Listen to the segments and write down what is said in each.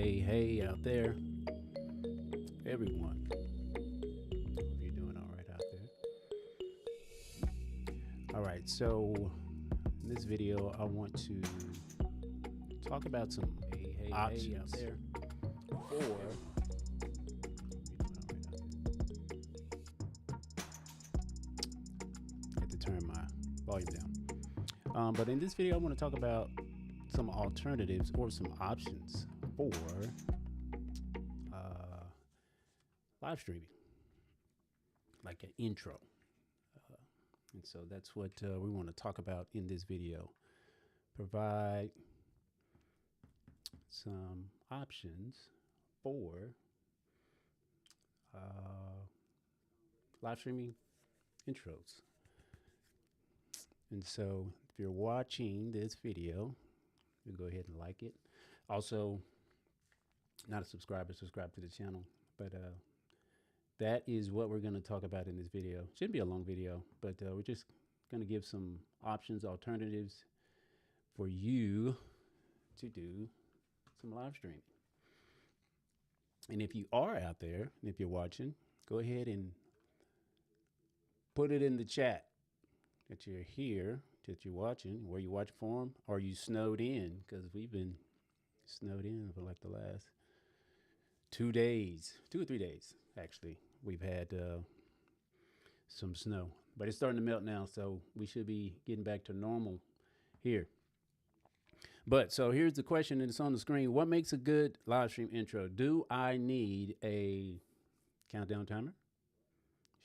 Hey out there, everyone. Hope you're doing all right out there. All right, so in this video, I want to talk about some options out there. for I have to turn my volume down. But in this video, I want to talk about some alternatives or some options for live streaming, like an intro. And so that's what we want to talk about in this video. Provide some options for live streaming intros. And so if you're watching this video, you go ahead and like it. Also, not a subscriber, subscribe to the channel. But that is what we're going to talk about in this video. Shouldn't be a long video, but we're just going to give some options, alternatives for you to do some live streaming. And if you are out there, and if you're watching, go ahead and put it in the chat that you're here, that you're watching, where you watch from, or you snowed in, because we've been snowed in for like the last 2 days, 2 or 3 days, actually. We've had some snow, but it's starting to melt now, so we should be getting back to normal here. But so here's the question, and it's on the screen. What makes a good live stream intro? Do I need a countdown timer?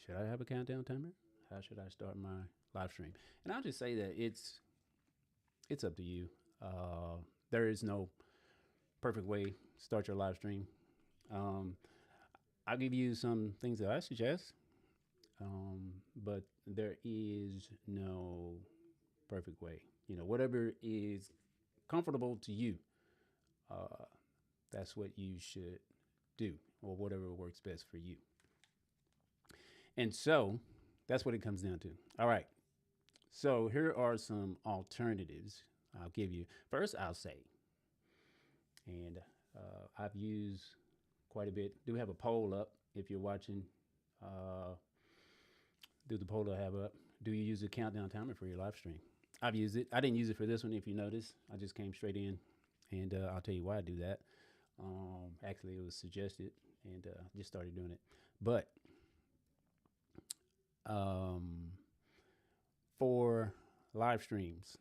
Should I have a countdown timer? How should I start my live stream? And I'll just say that it's up to you. There is no perfect way to start your live stream. I'll give you some things that I suggest, but there is no perfect way. You know, whatever is comfortable to you, that's what you should do, or whatever works best for you. And so that's what it comes down to. All right. So here are some alternatives I'll give you. First, I'll say, and I've used quite a bit. Do have a poll up if you're watching. Do the poll I have up. Do you use a countdown timer for your live stream? I've used it. I didn't use it for this one, if you notice. I just came straight in, and I'll tell you why I do that. Actually, it was suggested, and just started doing it. But for live streams,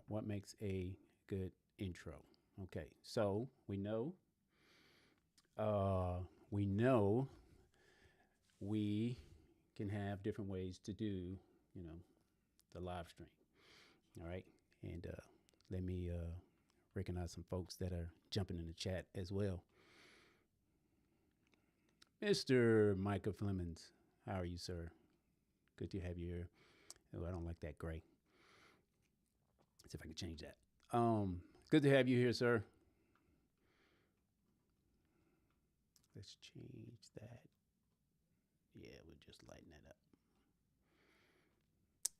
what makes a good intro? Okay, so we know we can have different ways to do, the live stream. All right, and let me recognize some folks that are jumping in the chat as well. Mr. Micah Flemings, how are you, sir? Good to have you here. Oh, I don't like that gray. Let's see if I can change that. Good to have you here, sir. Let's change that. Yeah, we'll just lighten that up.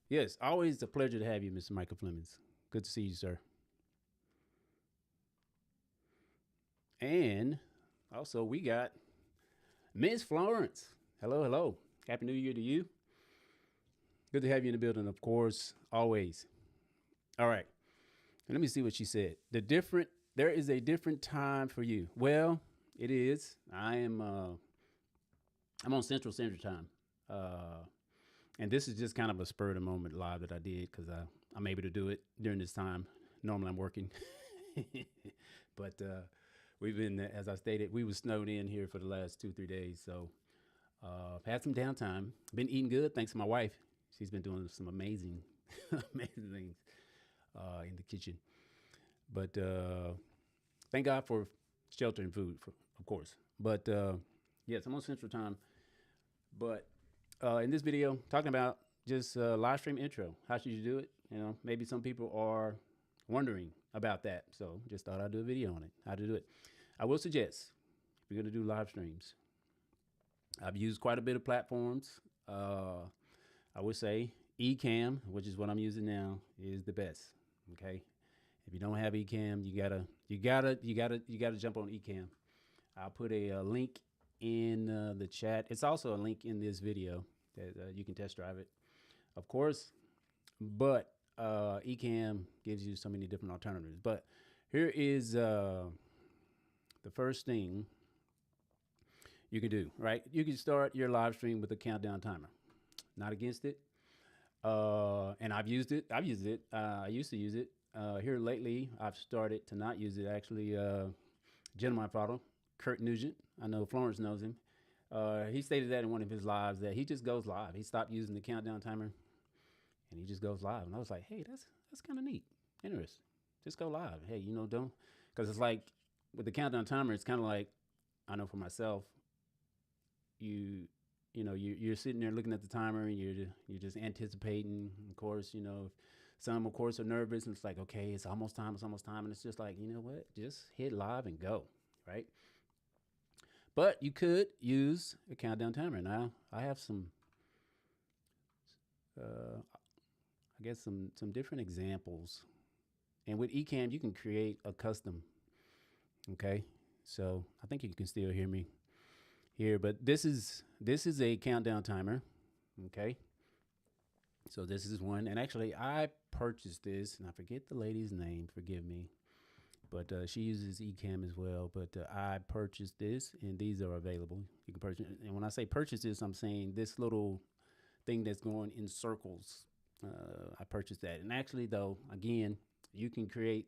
Yes, always a pleasure to have you, Mr. Michael Flemings. Good to see you, sir. And also, we got Miss Florence. Hello, hello. Happy New Year to you. Good to have you in the building, of course, always. All right. Let me see what she said. There is a different time for you. Well, it is. I'm on Central Standard Time. And this is just kind of a spur of the moment live that I did because I'm able to do it during this time. Normally I'm working. But we've been, as I stated, we were snowed in here for the last 2-3 days. So had some downtime. Been eating good thanks to my wife. She's been doing some amazing, amazing things in the kitchen. But thank God for shelter and food, of course. But yes, I'm on Central Time. But in this video, talking about just live stream intro. How should you do it? Maybe some people are wondering about that. So just thought I'd do a video on it, how to do it. I will suggest, if you're going to do live streams, I've used quite a bit of platforms. I would say Ecamm, which is what I'm using now, is the best. Okay. If you don't have Ecamm, you gotta jump on Ecamm. I'll put a link in the chat. It's also a link in this video that you can test drive it, of course. But Ecamm gives you so many different alternatives. But here is the first thing you can do, right? You can start your live stream with a countdown timer. Not against it. And I've used it. I used to use it. Here lately, I've started to not use it. Actually, gentleman follow, Kurt Nugent. I know Florence knows him. He stated that in one of his lives that he just goes live. He stopped using the countdown timer, and he just goes live. And I was like, hey, that's kind of neat, interesting. Just go live. Hey, don't, because it's like with the countdown timer, it's kind of like, I know for myself, you're sitting there looking at the timer and you're just anticipating. Of course, some of course are nervous and it's like, okay, it's almost time, and it's just like, you know what, just hit live and go, right? But you could use a countdown timer. Now I have some, I guess some different examples, and with Ecamm you can create a custom. Okay, so I think you can still hear me here, but this is a countdown timer. Okay, so this is one, and actually I purchased this, and I forget the lady's name, forgive me, but she uses Ecamm as well. But I purchased this, and these are available. You can purchase, and when I say purchase this, I'm saying this little thing that's going in circles. I purchased that, and actually though, again, you can create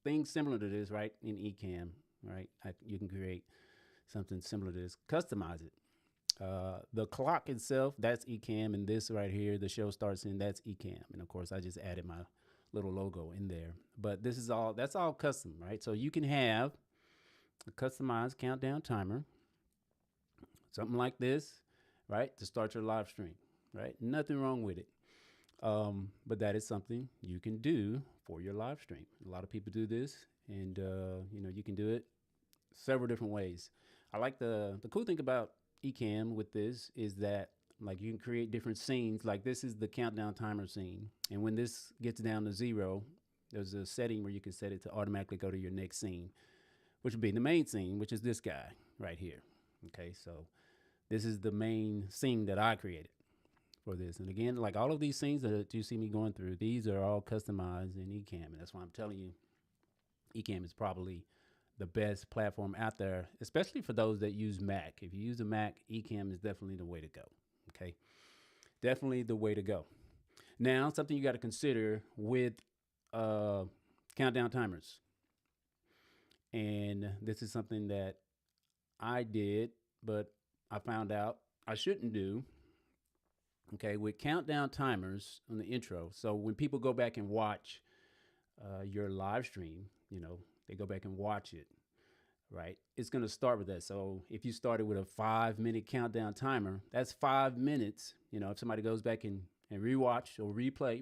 things similar to this, right, in Ecamm, right? You can create something similar to this, customize it. The clock itself, that's Ecamm, and this right here, the show starts in, that's Ecamm. And of course I just added my little logo in there, but that's all custom, right? So you can have a customized countdown timer, something like this, right, to start your live stream, right? Nothing wrong with it. But that is something you can do for your live stream. A lot of people do this, and you can do it several different ways. I like the cool thing about Ecamm with this is that, like, you can create different scenes. Like, this is the countdown timer scene, and when this gets down to 0, there's a setting where you can set it to automatically go to your next scene, which would be the main scene, which is this guy right here. Okay, so this is the main scene that I created for this. And again, like all of these scenes that you see me going through, these are all customized in Ecamm, and that's why I'm telling you, Ecamm is probably the best platform out there, especially for those that use Mac. If you use a Mac, Ecamm is definitely the way to go. Okay, definitely the way to go. Now, something you got to consider with countdown timers, and this is something that I did, but I found out I shouldn't do. Okay, with countdown timers on the intro, so when people go back and watch your live stream, they go back and watch it, right? It's going to start with that. So if you started with a 5-minute countdown timer, that's 5 minutes. If somebody goes back and rewatch or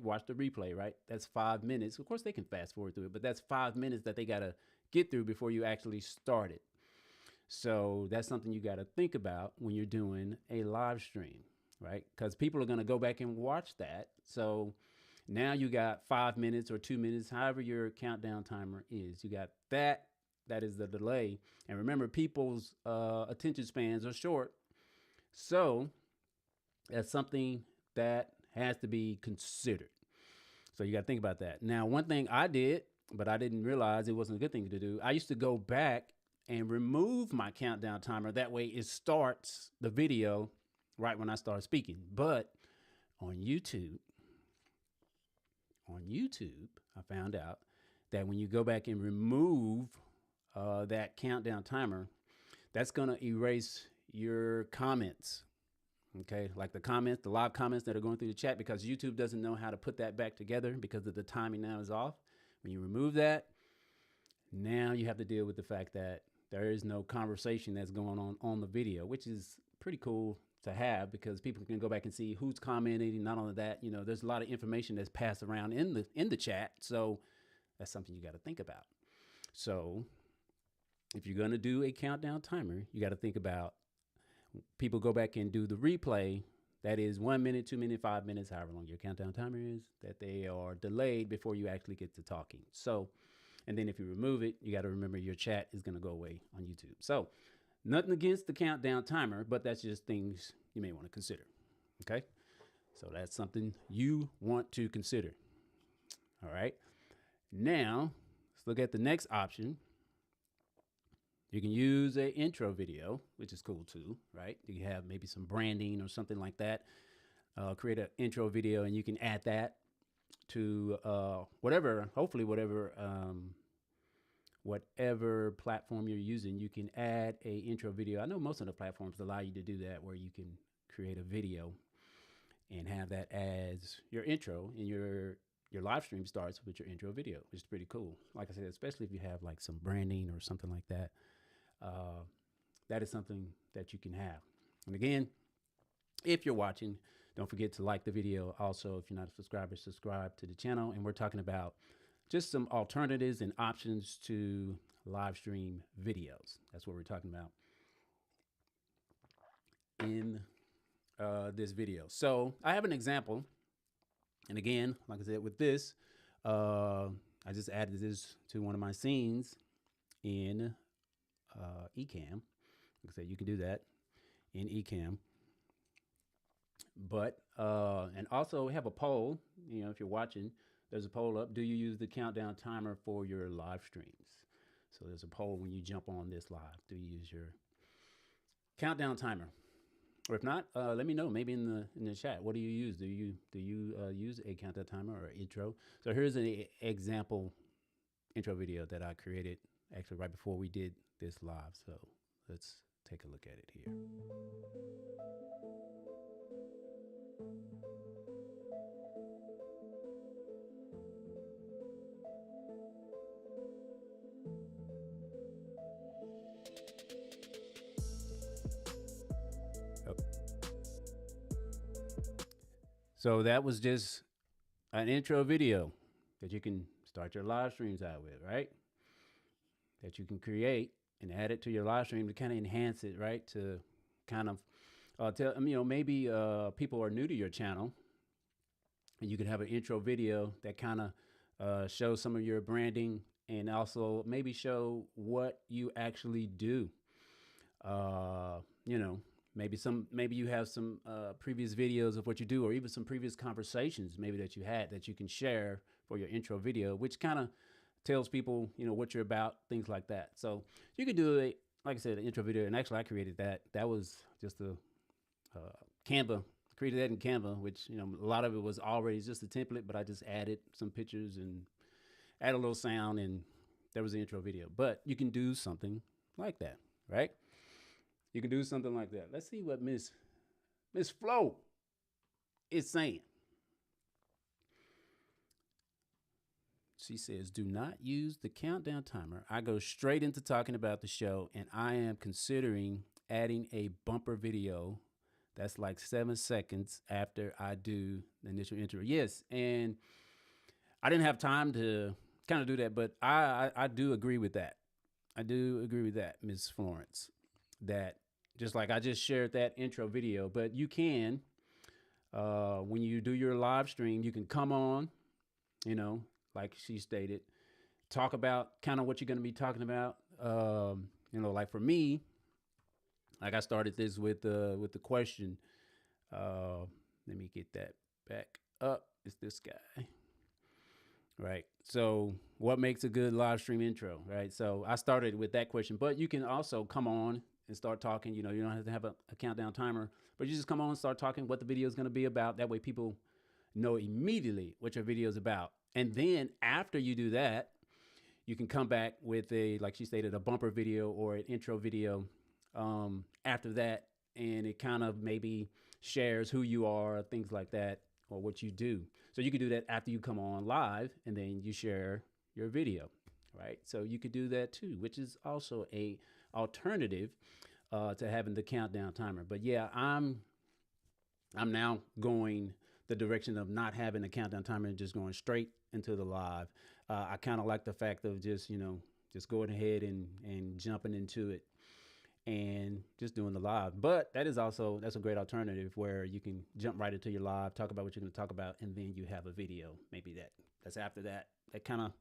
watch the replay, right? That's 5 minutes. Of course, they can fast forward through it, but that's 5 minutes that they got to get through before you actually start it. So that's something you got to think about when you're doing a live stream, right? Because people are going to go back and watch that. So now you got 5 minutes or 2 minutes, however your countdown timer is. You got that. That is the delay. And remember, people's attention spans are short. So that's something that has to be considered. So you got to think about that. Now, one thing I did, but I didn't realize it wasn't a good thing to do, I used to go back and remove my countdown timer. That way it starts the video right when I start speaking. But on YouTube, I found out that when you go back and remove that countdown timer, that's going to erase your comments. Okay, like the live comments that are going through the chat, because YouTube doesn't know how to put that back together because of the timing now is off. When you remove that, now you have to deal with the fact that there is no conversation that's going on the video, which is pretty cool to have, because people can go back and see who's commenting. Not only that, there's a lot of information that's passed around in the chat. So that's something you got to think about. So if you're going to do a countdown timer, you got to think about, people go back and do the replay, That is 1 minute, 2 minutes, 5 minutes, however long your countdown timer is, that they are delayed before you actually get to talking. So, and then if you remove it, you got to remember your chat is going to go away on YouTube. So, nothing against the countdown timer, but that's just things you may want to consider. Okay. So, that's something you want to consider. All right. Now, let's look at the next option. You can use an intro video, which is cool too, right? You have maybe some branding or something like that. Create an intro video, and you can add that to whatever, hopefully whatever platform you're using. You can add a intro video. I know most of the platforms allow you to do that, where you can create a video and have that as your intro, and your live stream starts with your intro video, which is pretty cool. Like I said, especially if you have like some branding or something like that. That is something that you can have. And again, if you're watching, don't forget to like the video. Also, if you're not a subscriber, subscribe to the channel. And we're talking about just some alternatives and options to live stream videos. That's what we're talking about in this video. So I have an example. And again, like I said, with this, I just added this to one of my scenes in Ecamm. Like I said, you can do that in Ecamm. But, and also we have a poll. You know, if you're watching, there's a poll up. Do you use the countdown timer for your live streams? So there's a poll when you jump on this live. Do you use your countdown timer? Or if not, let me know. Maybe in the chat. What do you use? Do you use a countdown timer or intro? So here's an example intro video that I created actually right before we did this live. So let's take a look at it here. So that was just an intro video that you can start your live streams out with, right? That you can create and add it to your live stream to kind of enhance it, right? To kind of tell, you know, maybe people are new to your channel, and you can have an intro video that kind of shows some of your branding, and also maybe show what you actually do. You know, maybe you have some previous videos of what you do, or even some previous conversations maybe that you had that you can share for your intro video, which kind of tells people, you know, what you're about, things like that. So you could do it, like I said, an intro video. And actually I created that. That was just a Canva, created that in Canva, which, you know, a lot of it was already just a template, but I just added some pictures and added a little sound, and there was an intro video. But you can do something like that, right? You can do something like that. Let's see what Miss Flo is saying. She says, do not use the countdown timer. I go straight into talking about the show, and I am considering adding a bumper video that's like 7 seconds after I do the initial intro. Yes, and I didn't have time to kind of do that, but I do agree with that. I do agree with that, Ms. Florence, that just like I just shared that intro video, but you can, when you do your live stream, you can come on, you know, like she stated, talk about kind of what you're going to be talking about. You know, like for me, like I started this with the question. Let me get that back up. It's this guy, right? So what makes a good live stream intro, right? So I started with that question, but you can also come on and start talking. You know, you don't have to have a countdown timer, but you just come on and start talking what the video is going to be about. That way people know immediately what your video is about. And then after you do that, you can come back with a, like she stated, a bumper video or an intro video after that. And it kind of maybe shares who you are, things like that, or what you do. So you can do that after you come on live, and then you share your video, right? So you could do that too, which is also a alternative to having the countdown timer. But yeah, I'm now going the direction of not having a countdown timer and just going straight into the live. I kind of like the fact of just, you know, just going ahead and jumping into it. and just doing the live. But that's a great alternative where you can jump right into your live, talk about what you're going to talk about, and then you have a video. Maybe that's after that. That kind of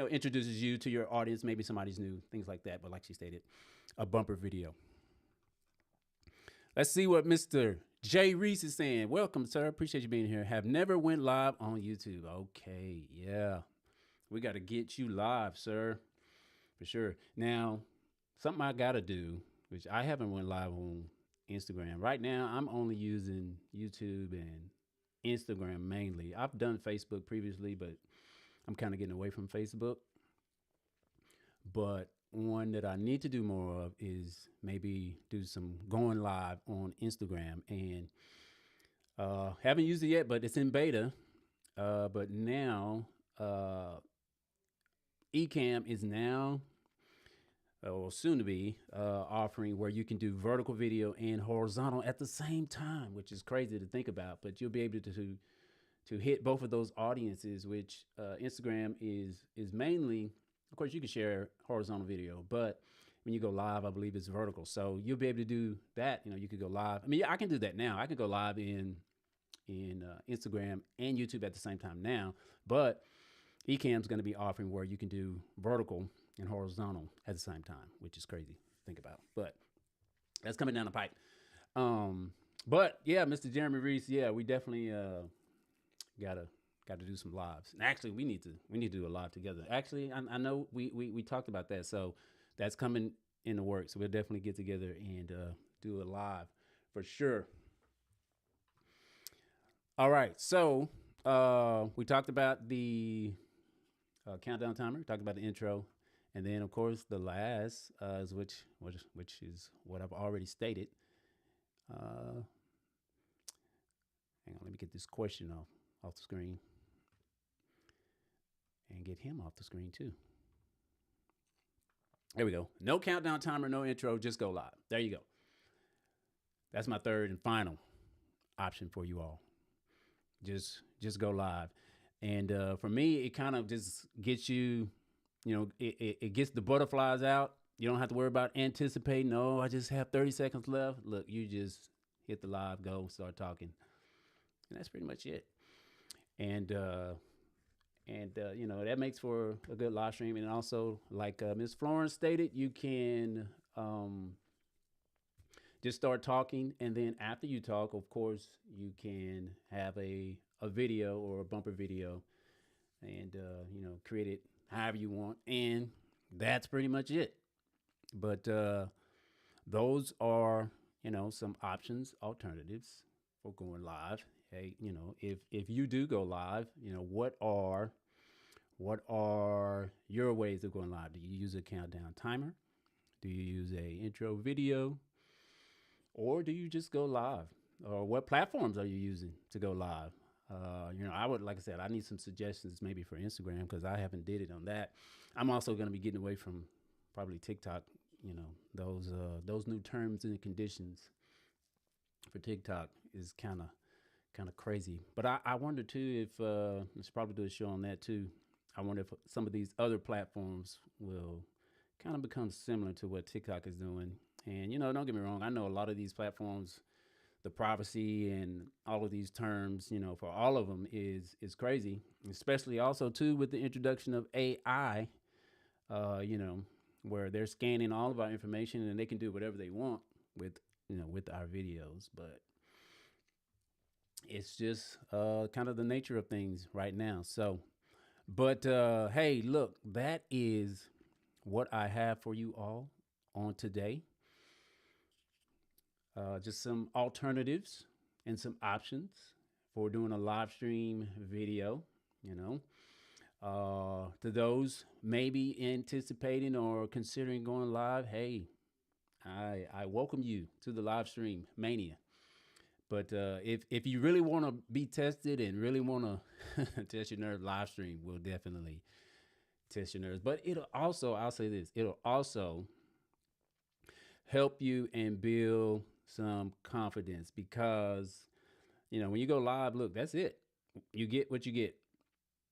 introduces you to your audience. Maybe somebody's new, things like that. But like she stated, a bumper video. Let's see what Mr. Jay Reese is saying. Welcome, sir. Appreciate you being here. Have never went live on YouTube. Okay, yeah. We got to get you live, sir, for sure. Now, something I got to do, which I haven't went live on Instagram. Right now, I'm only using YouTube and Instagram mainly. I've done Facebook previously, but I'm kind of getting away from Facebook. But one that I need to do more of is maybe do some going live on Instagram. And haven't used it yet, but it's in beta. But now Ecamm is now, or soon to be, offering where you can do vertical video and horizontal at the same time, which is crazy to think about. But you'll be able to hit both of those audiences, which Instagram is mainly. Of course, you can share horizontal video, but when you go live, I believe it's vertical. So you'll be able to do that. You could go live. I mean, I can do that now. I can go live in Instagram and YouTube at the same time now. But Ecamm's going to be offering where you can do vertical and horizontal at the same time, which is crazy to think about. But that's coming down the pipe. But yeah, Mr. Jeremy Reese, yeah, we definitely got to do some lives. And actually, we need to do a live together. Actually, I know we talked about that, so that's coming in the works. So we'll definitely get together and do a live for sure. All right, so we talked about the countdown timer. We talked about the intro, and then of course the last is which is what I've already stated. Hang on, let me get this question off the screen. And get him off the screen too. There we go. No countdown timer, no intro, just go live. There you go. That's my third and final option for you all. Just go live. And for me, it kind of just gets you, it gets the butterflies out. You don't have to worry about anticipating. Oh, I just have 30 seconds left. Look, you just hit the live, go, start talking. And that's pretty much it. And that makes for a good live stream. And also, like Ms. Florence stated, you can just start talking. And then after you talk, of course, you can have a video or a bumper video and, create it however you want. And that's pretty much it. But those are, some options, alternatives for going live. Hey, if you do go live, what are your ways of going live? Do you use a countdown timer? Do you use a intro video? Or do you just go live? Or what platforms are you using to go live? Like I said, I need some suggestions maybe for Instagram because I haven't did it on that. I'm also going to be getting away from probably TikTok. Those new terms and conditions for TikTok is kind of crazy. But I wonder too if let's probably do a show on that too. I wonder if some of these other platforms will kind of become similar to what TikTok is doing. And don't get me wrong, I know a lot of these platforms, the privacy and all of these terms, for all of them is crazy. Especially also too with the introduction of AI, where they're scanning all of our information and they can do whatever they want with our videos. But it's just kind of the nature of things right now. So, but hey, look, that is what I have for you all on today. Just some alternatives and some options for doing a live stream video, to those maybe anticipating or considering going live. Hey, I welcome you to the live stream mania. But if you really want to be tested and really want to test your nerves, live stream will definitely test your nerves. But it'll also, I'll say this, it'll also help you and build some confidence because, when you go live, look, that's it. You get what you get.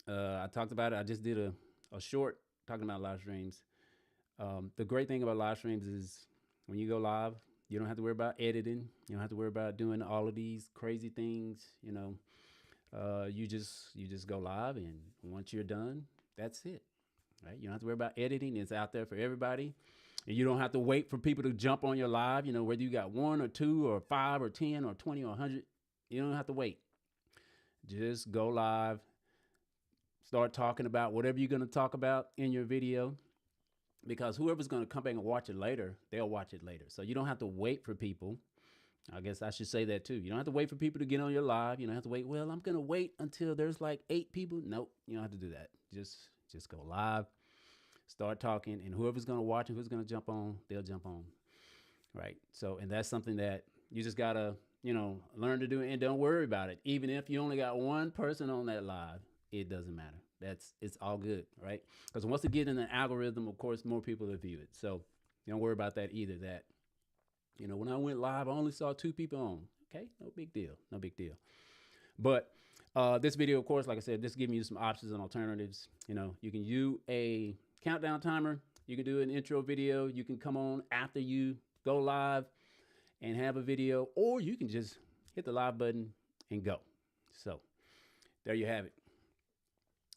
I talked about it. I just did a short talking about live streams. The great thing about live streams is when you go live, you don't have to worry about editing. You don't have to worry about doing all of these crazy things. You just go live, and once you're done, that's it. Right? You don't have to worry about editing. It's out there for everybody. And you don't have to wait for people to jump on your live, whether you got 1 or 2 or 5 or 10 or 20 or 100. You don't have to wait. Just go live. Start talking about whatever you're going to talk about in your video, because whoever's going to come back and watch it later, they'll watch it later. So you don't have to wait for people. I guess I should say that too. You don't have to wait for people to get on your live. You don't have to wait. Well, I'm going to wait until there's like 8 people. Nope. You don't have to do that. Just go live, start talking, and whoever's going to watch and who's going to jump on, they'll jump on. Right. So, and that's something that you just got to, learn to do, and don't worry about it. Even if you only got 1 person on that live, it doesn't matter. It's all good, right? Because once it gets in the algorithm, of course, more people will view it. So don't worry about that either. That, when I went live, I only saw 2 people on. Okay, no big deal. No big deal. But this video, of course, like I said, just giving you some options and alternatives. You can do a countdown timer. You can do an intro video. You can come on after you go live and have a video, or you can just hit the live button and go. So there you have it.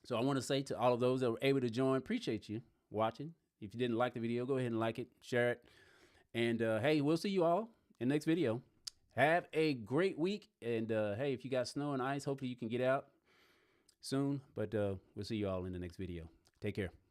So I want to say to all of those that were able to join, appreciate you watching. If you didn't like the video, go ahead and like it, share it. And hey, we'll see you all in the next video. Have a great week. And hey, if you got snow and ice, hopefully you can get out soon. But we'll see you all in the next video. Take care.